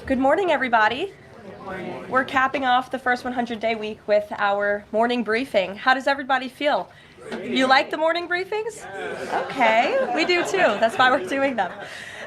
Good morning, everybody. We're capping off the first 100-day week with our morning briefing. How does everybody feel? You like the morning briefings? Okay, we do too. That's why we're doing them.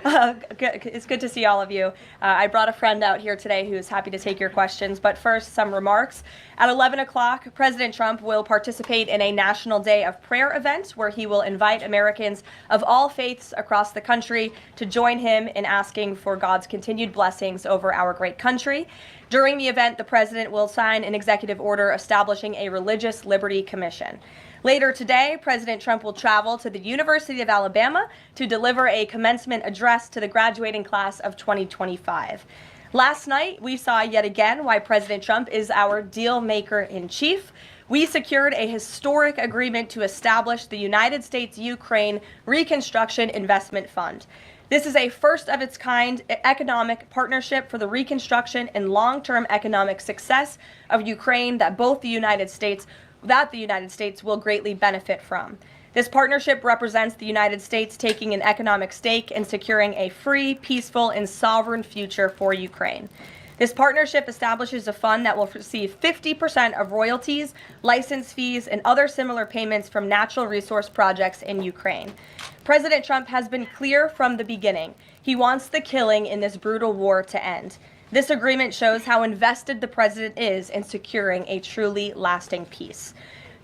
It's good to see all of you. I brought a friend out here today who's happy to take your questions, but first, some remarks. At 11 o'clock, President Trump will participate in a National Day of Prayer event where he will invite Americans of all faiths across the country to join him in asking for God's continued blessings over our great country. During the event, the president will sign an executive order establishing a Religious Liberty Commission. Later today, President Trump will travel to the University of Alabama to deliver a commencement address to the graduating class of 2025. Last night, we saw yet again why President Trump is our deal maker in chief. We secured a historic agreement to establish the United States-Ukraine Reconstruction Investment Fund. This is a first of its kind economic partnership for the reconstruction and long-term economic success of Ukraine that the United States will greatly benefit from. This partnership represents the United States taking an economic stake in securing a free, peaceful, and sovereign future for Ukraine. This partnership establishes a fund that will receive 50% of royalties, license fees, and other similar payments from natural resource projects in Ukraine. President Trump has been clear from the beginning. He wants the killing in this brutal war to end. This agreement shows how invested the president is in securing a truly lasting peace.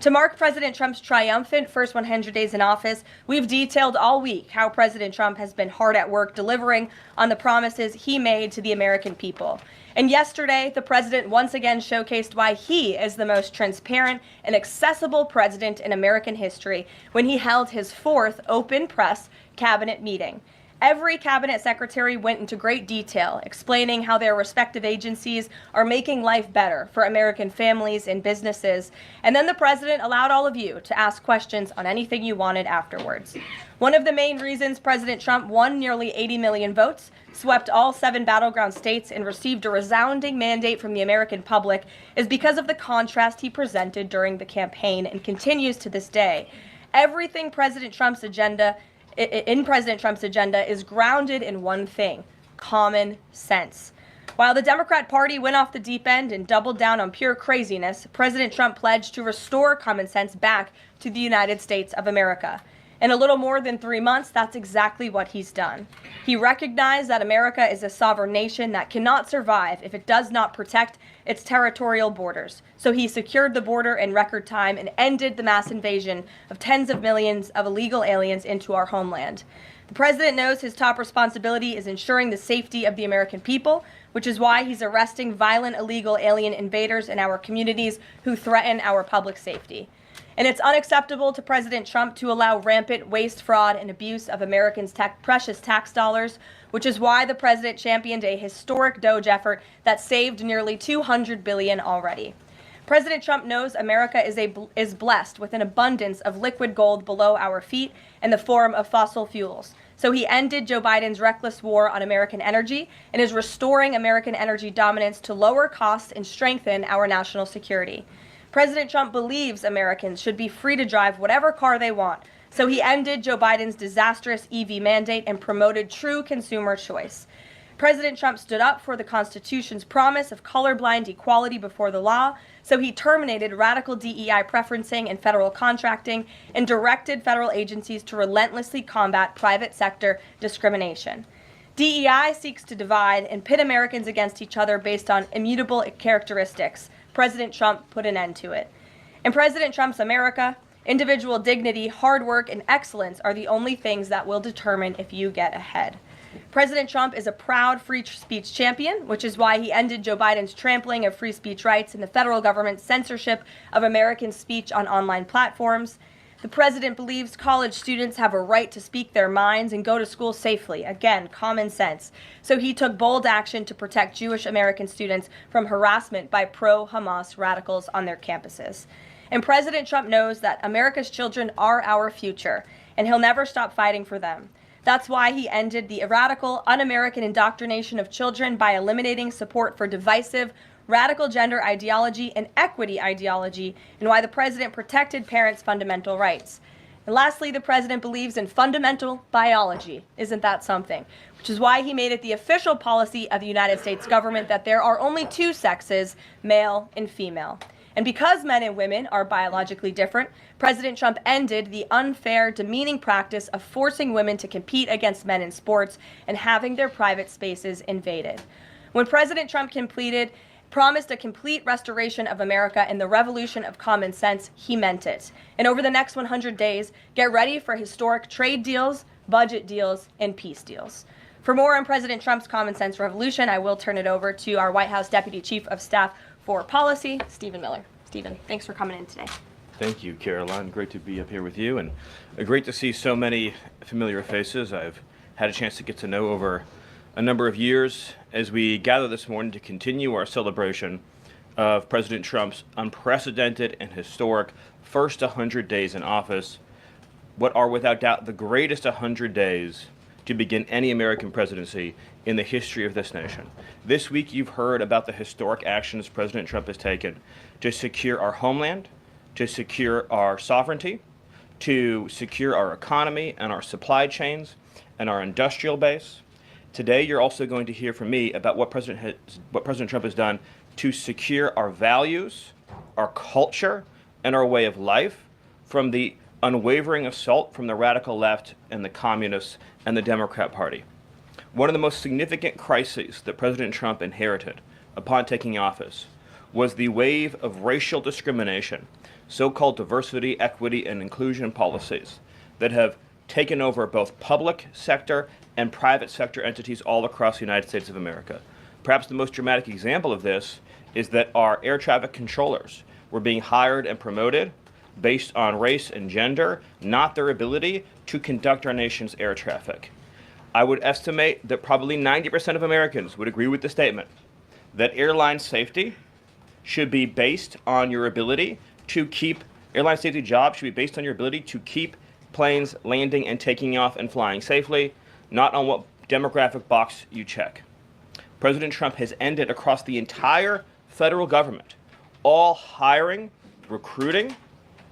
To mark President Trump's triumphant first 100 days in office, we've detailed all week how President Trump has been hard at work delivering on the promises he made to the American people. And yesterday, the president once again showcased why he is the most transparent and accessible president in American history when he held his fourth open press cabinet meeting. Every cabinet secretary went into great detail, explaining how their respective agencies are making life better for American families and businesses. And then the president allowed all of you to ask questions on anything you wanted afterwards. One of the main reasons President Trump won nearly 80 million votes, swept all 7 battleground states, and received a resounding mandate from the American public is because of the contrast he presented during the campaign and continues to this day. Everything President Trump's agenda is grounded in one thing: common sense. While the Democrat Party went off the deep end and doubled down on pure craziness, President Trump pledged to restore common sense back to the United States of America. In a little more than 3 months, that's exactly what he's done. He recognized that America is a sovereign nation that cannot survive if it does not protect its territorial borders. So he secured the border in record time and ended the mass invasion of tens of millions of illegal aliens into our homeland. The president knows his top responsibility is ensuring the safety of the American people, which is why he's arresting violent illegal alien invaders in our communities who threaten our public safety. And it's unacceptable to President Trump to allow rampant waste, fraud, and abuse of Americans' precious tax dollars, which is why the president championed a historic DOGE effort that saved nearly $200 billion already. President Trump knows America is blessed with an abundance of liquid gold below our feet in the form of fossil fuels. So he ended Joe Biden's reckless war on American energy and is restoring American energy dominance to lower costs and strengthen our national security. President Trump believes Americans should be free to drive whatever car they want, so he ended Joe Biden's disastrous EV mandate and promoted true consumer choice. President Trump stood up for the Constitution's promise of colorblind equality before the law, so he terminated radical DEI preferencing and federal contracting and directed federal agencies to relentlessly combat private sector discrimination. DEI seeks to divide and pit Americans against each other based on immutable characteristics. President Trump put an end to it. In President Trump's America, individual dignity, hard work, and excellence are the only things that will determine if you get ahead. President Trump is a proud free speech champion, which is why he ended Joe Biden's trampling of free speech rights and the federal government's censorship of American speech on online platforms. The president believes college students have a right to speak their minds and go to school safely. Again, common sense. So he took bold action to protect Jewish American students from harassment by pro-Hamas radicals on their campuses. And President Trump knows that America's children are our future, and he'll never stop fighting for them. That's why he ended the radical, un-American indoctrination of children by eliminating support for divisive, radical gender ideology and equity ideology, and why the president protected parents' fundamental rights. And lastly, the president believes in fundamental biology. Isn't that something? Which is why he made it the official policy of the United States government that there are only two sexes, male and female. And because men and women are biologically different, President Trump ended the unfair, demeaning practice of forcing women to compete against men in sports and having their private spaces invaded. When President Trump promised a complete restoration of America and the revolution of common sense, he meant it. And over the next 100 days, get ready for historic trade deals, budget deals, and peace deals. For more on President Trump's common sense revolution, I will turn it over to our White House Deputy Chief of Staff for Policy, Stephen Miller. Stephen, thanks for coming in today. Thank you, Caroline. Great to be up here with you, and great to see so many familiar faces I've had a chance to get to know over a number of years as we gather this morning to continue our celebration of President Trump's unprecedented and historic first 100 days in office, what are without doubt the greatest 100 days to begin any American presidency in the history of this nation. This week you've heard about the historic actions President Trump has taken to secure our homeland, to secure our sovereignty, to secure our economy and our supply chains and our industrial base. Today, you're also going to hear from me about what President Trump has done to secure our values, our culture, and our way of life from the unwavering assault from the radical left and the communists and the Democrat Party. One of the most significant crises that President Trump inherited upon taking office was the wave of racial discrimination, so-called diversity, equity, and inclusion policies that have taken over both public sector and private sector entities all across the United States of America. Perhaps the most dramatic example of this is that our air traffic controllers were being hired and promoted based on race and gender, not their ability to conduct our nation's air traffic. I would estimate that probably 90% of Americans would agree with the statement that airline safety should be based on your ability to keep, airline safety jobs should be based on your ability to keep planes landing and taking off and flying safely, not on what demographic box you check. President Trump has ended across the entire federal government all hiring, recruiting,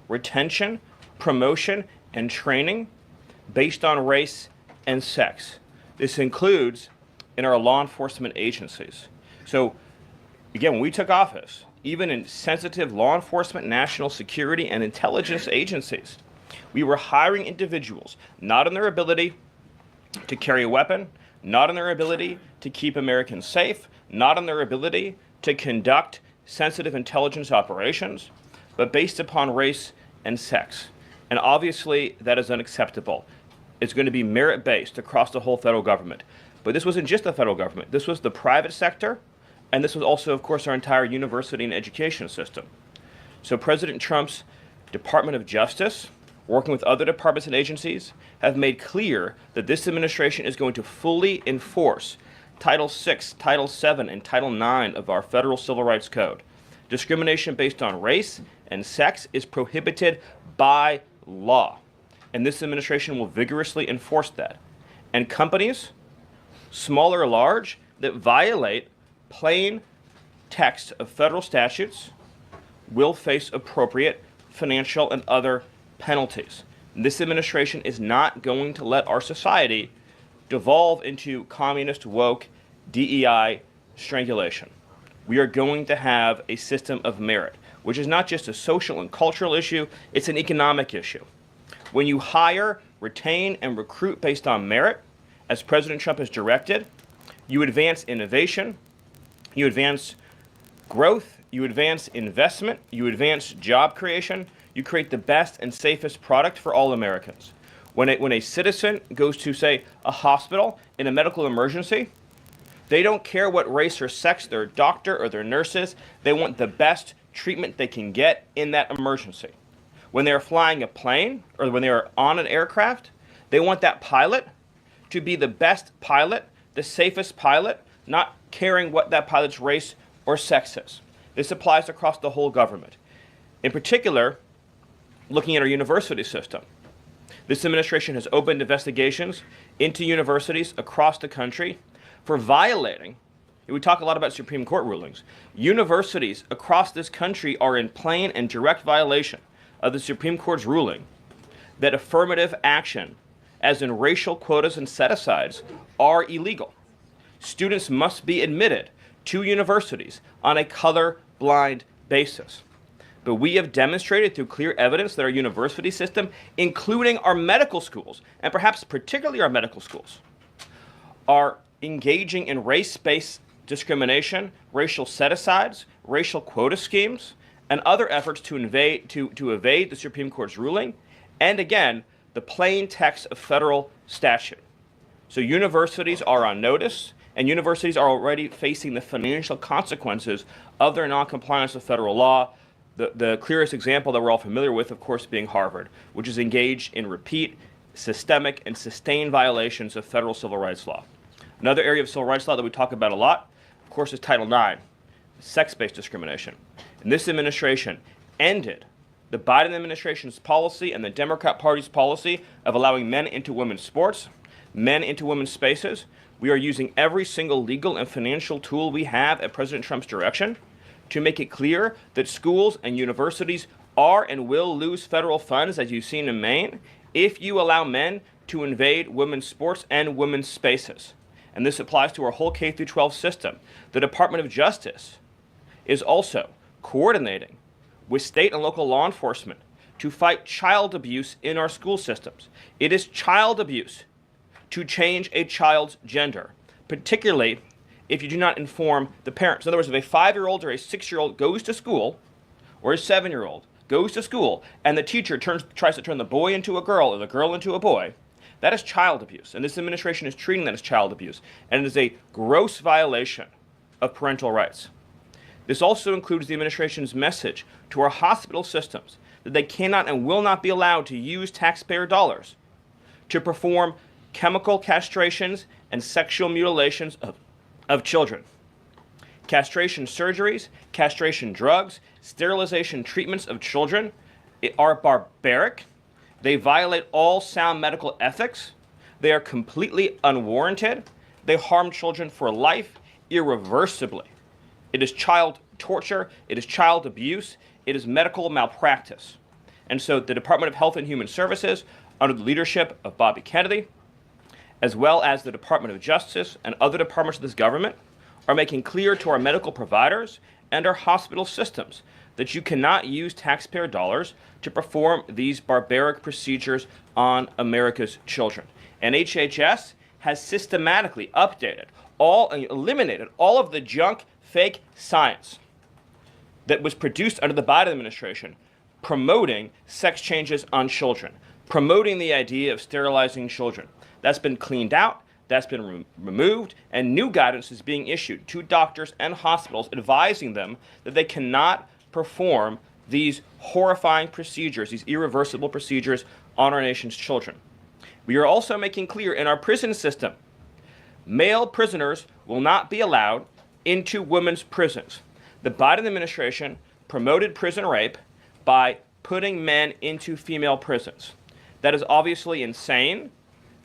retention, promotion, and training based on race and sex. This includes in our law enforcement agencies. So again, when we took office, even in sensitive law enforcement, national security, and intelligence agencies, we were hiring individuals not on their ability to carry a weapon, not on their ability to keep Americans safe, not on their ability to conduct sensitive intelligence operations, but based upon race and sex. And obviously, that is unacceptable. It's going to be merit-based across the whole federal government. But this wasn't just the federal government. This was the private sector, and this was also, of course, our entire university and education system. So President Trump's Department of Justice, working with other departments and agencies, have made clear that this administration is going to fully enforce Title VI, Title VII, and Title IX of our Federal Civil Rights Code. Discrimination based on race and sex is prohibited by law, and this administration will vigorously enforce that. And companies, small or large, that violate plain text of federal statutes will face appropriate financial and other penalties. This administration is not going to let our society devolve into communist, woke, DEI strangulation. We are going to have a system of merit, which is not just a social and cultural issue, it's an economic issue. When you hire, retain, and recruit based on merit, as President Trump has directed, you advance innovation, you advance growth, you advance investment, you advance job creation, you create the best and safest product for all Americans. When a citizen goes to, say, a hospital in a medical emergency, they don't care what race or sex their doctor or their nurse is. They want the best treatment they can get in that emergency. When they're flying a plane or when they're on an aircraft, they want that pilot to be the best pilot, the safest pilot, not caring what that pilot's race or sex is. This applies across the whole government. In particular, looking at our university system, this administration has opened investigations into universities across the country for violating, we talk a lot about Supreme Court rulings, universities across this country are in plain and direct violation of the Supreme Court's ruling that affirmative action, as in racial quotas and set-asides, are illegal. Students must be admitted to universities on a color-blind basis. But we have demonstrated through clear evidence that our university system, including our medical schools, and perhaps particularly our medical schools, are engaging in race-based discrimination, racial set-asides, racial quota schemes, and other efforts to evade the Supreme Court's ruling, and again, the plain text of federal statute. So universities are on notice, and universities are already facing the financial consequences of their noncompliance with federal law. The clearest example that we're all familiar with, of course, being Harvard, which is engaged in repeat, systemic, and sustained violations of federal civil rights law. Another area of civil rights law that we talk about a lot, of course, is Title IX, sex-based discrimination. And this administration ended the Biden administration's policy and the Democrat Party's policy of allowing men into women's sports, men into women's spaces. We are using every single legal and financial tool we have at President Trump's direction to make it clear that schools and universities are and will lose federal funds, as you've seen in Maine, if you allow men to invade women's sports and women's spaces. And this applies to our whole K-12 system. The Department of Justice is also coordinating with state and local law enforcement to fight child abuse in our school systems. It is child abuse to change a child's gender, particularly if you do not inform the parents. In other words, if a 5-year-old or a 6-year-old goes to school, or a 7-year-old goes to school, and the teacher tries to turn the boy into a girl or the girl into a boy, that is child abuse. And this administration is treating that as child abuse. And it is a gross violation of parental rights. This also includes the administration's message to our hospital systems that they cannot and will not be allowed to use taxpayer dollars to perform chemical castrations and sexual mutilations of children. Castration surgeries, castration drugs, sterilization treatments of children are barbaric. They violate all sound medical ethics. They are completely unwarranted. They harm children for life irreversibly. It is child torture. It is child abuse. It is medical malpractice. And so the Department of Health and Human Services, under the leadership of Bobby Kennedy, as well as the Department of Justice and other departments of this government, are making clear to our medical providers and our hospital systems that you cannot use taxpayer dollars to perform these barbaric procedures on America's children. And HHS has systematically eliminated all of the junk, fake science that was produced under the Biden administration, promoting sex changes on children, promoting the idea of sterilizing children. That's been cleaned out, that's been removed, and new guidance is being issued to doctors and hospitals advising them that they cannot perform these horrifying procedures, these irreversible procedures on our nation's children. We are also making clear in our prison system, male prisoners will not be allowed into women's prisons. The Biden administration promoted prison rape by putting men into female prisons. That is obviously insane,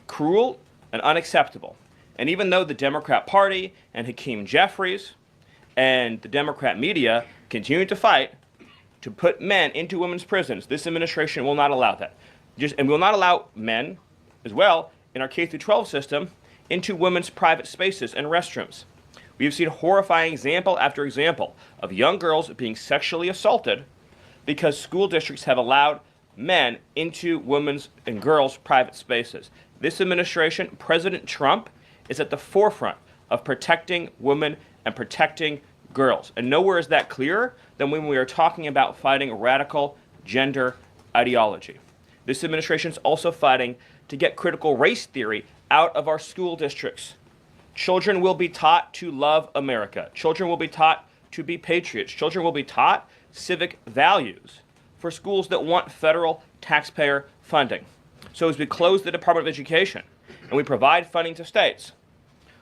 cruel, and unacceptable. And even though the Democrat Party and Hakeem Jeffries and the Democrat media continue to fight to put men into women's prisons, this administration will not allow that. And will not allow men, as well, in our K-12 system, into women's private spaces and restrooms. We have seen horrifying example after example of young girls being sexually assaulted because school districts have allowed men into women's and girls' private spaces. This administration, President Trump, is at the forefront of protecting women and protecting girls. And nowhere is that clearer than when we are talking about fighting radical gender ideology. This administration is also fighting to get critical race theory out of our school districts. Children will be taught to love America. Children will be taught to be patriots. Children will be taught civic values for schools that want federal taxpayer funding. So as we close the Department of Education and we provide funding to states,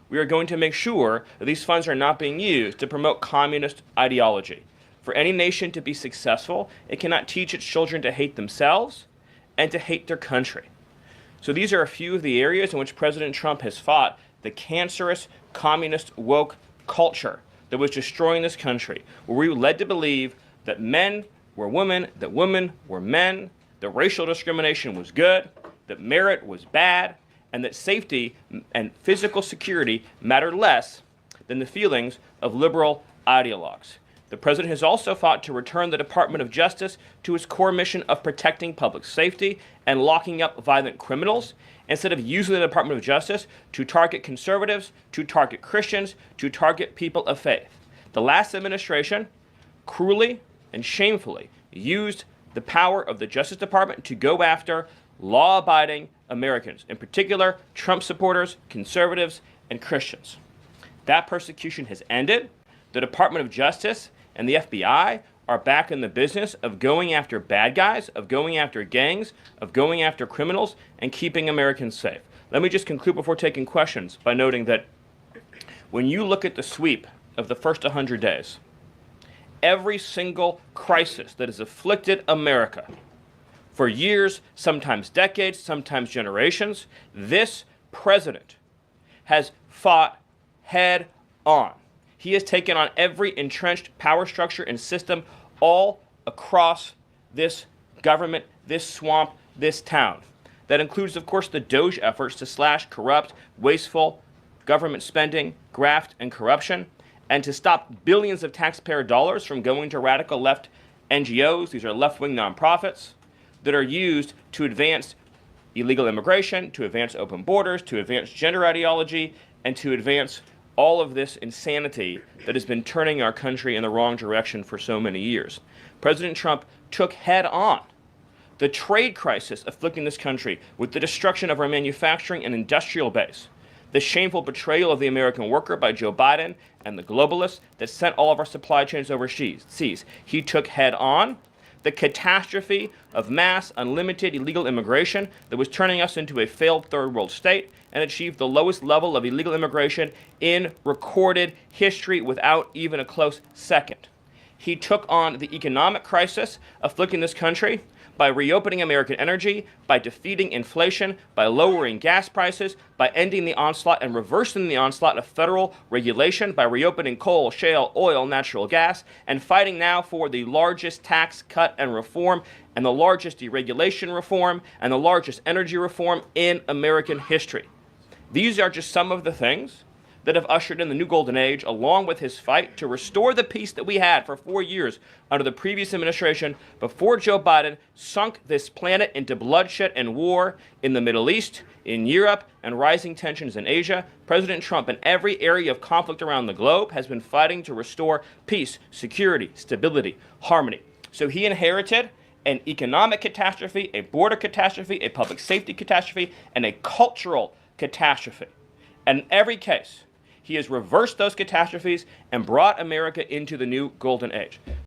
we are going to make sure that these funds are not being used to promote communist ideology. For any nation to be successful, it cannot teach its children to hate themselves and to hate their country. So these are a few of the areas in which President Trump has fought the cancerous, communist, woke culture that was destroying this country, where we were led to believe that men were women, that women were men, that racial discrimination was good, that merit was bad, and that safety and physical security mattered less than the feelings of liberal ideologues. The president has also fought to return the Department of Justice to its core mission of protecting public safety and locking up violent criminals, instead of using the Department of Justice to target conservatives, to target Christians, to target people of faith. The last administration cruelly and shamefully used the power of the Justice Department to go after law-abiding Americans, in particular Trump supporters, conservatives, and Christians. That persecution has ended. The Department of Justice and the FBI are back in the business of going after bad guys, of going after gangs, of going after criminals, and keeping Americans safe. Let me just conclude before taking questions by noting that when you look at the sweep of the first 100 days, every single crisis that has afflicted America for years, sometimes decades, sometimes generations, this president has fought head on. He has taken on every entrenched power structure and system all across this government, this swamp, this town. That includes, of course, the DOGE efforts to slash corrupt, wasteful government spending, graft, and corruption, and to stop billions of taxpayer dollars from going to radical left NGOs. These are left-wing nonprofits that are used to advance illegal immigration, to advance open borders, to advance gender ideology, and to advance all of this insanity that has been turning our country in the wrong direction for so many years. President Trump took head on the trade crisis afflicting this country with the destruction of our manufacturing and industrial base, the shameful betrayal of the American worker by Joe Biden and the globalists that sent all of our supply chains overseas. He took head on the catastrophe of mass, unlimited illegal immigration that was turning us into a failed third world state, and achieved the lowest level of illegal immigration in recorded history without even a close second. He took on the economic crisis afflicting this country by reopening American energy, by defeating inflation, by lowering gas prices, by ending the onslaught and reversing the onslaught of federal regulation, by reopening coal, shale, oil, natural gas, and fighting now for the largest tax cut and reform, and the largest deregulation reform, and the largest energy reform in American history. These are just some of the things that have ushered in the new golden age, along with his fight to restore the peace that we had for 4 years under the previous administration before Joe Biden sunk this planet into bloodshed and war in the Middle East, in Europe, and rising tensions in Asia. President Trump, in every area of conflict around the globe, has been fighting to restore peace, security, stability, harmony. So he inherited an economic catastrophe, a border catastrophe, a public safety catastrophe, and a cultural catastrophe. And in every case, he has reversed those catastrophes and brought America into the new golden age.